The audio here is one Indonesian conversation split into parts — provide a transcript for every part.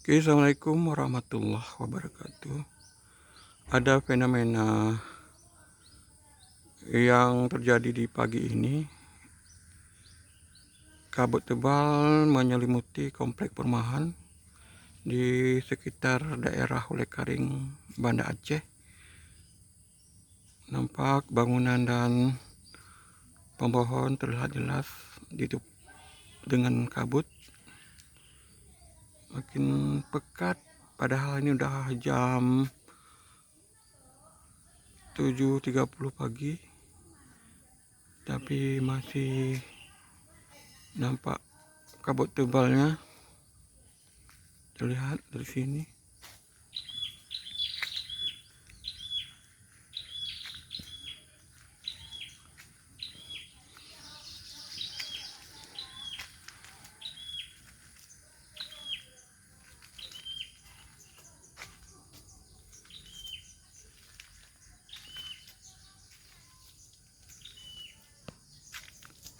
Oke, Assalamualaikum warahmatullahi wabarakatuh. Ada fenomena yang terjadi di pagi ini. Kabut tebal menyelimuti komplek perumahan di sekitar daerah Hulekaring, Banda Aceh. Nampak bangunan dan pohon terlihat jelas ditutup dengan kabut. Makin pekat, padahal ini udah jam 7.30 pagi, tapi masih nampak kabut tebalnya terlihat dari sini.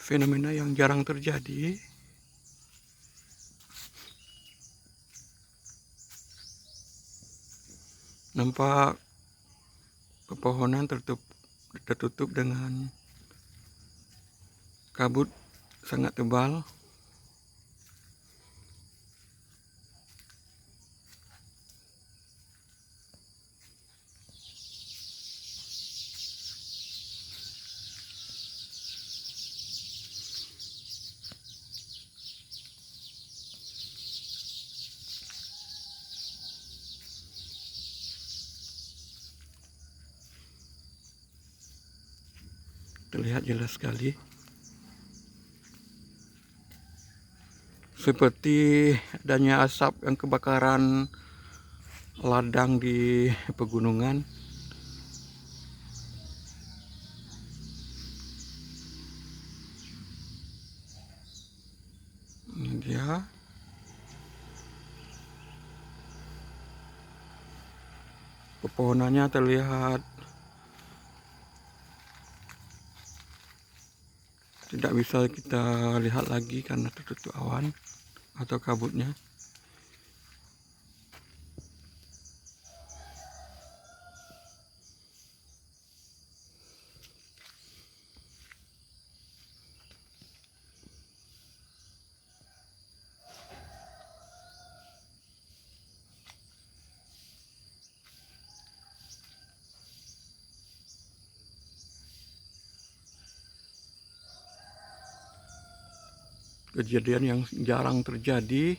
Fenomena yang jarang terjadi. Nampak pepohonan tertutup dengan kabut sangat tebal. Terlihat jelas sekali. Seperti adanya asap yang kebakaran ladang di pegunungan. Ini dia. Pepohonannya terlihat tidak bisa kita lihat lagi karena tertutup awan atau kabutnya. Kejadian yang jarang terjadi.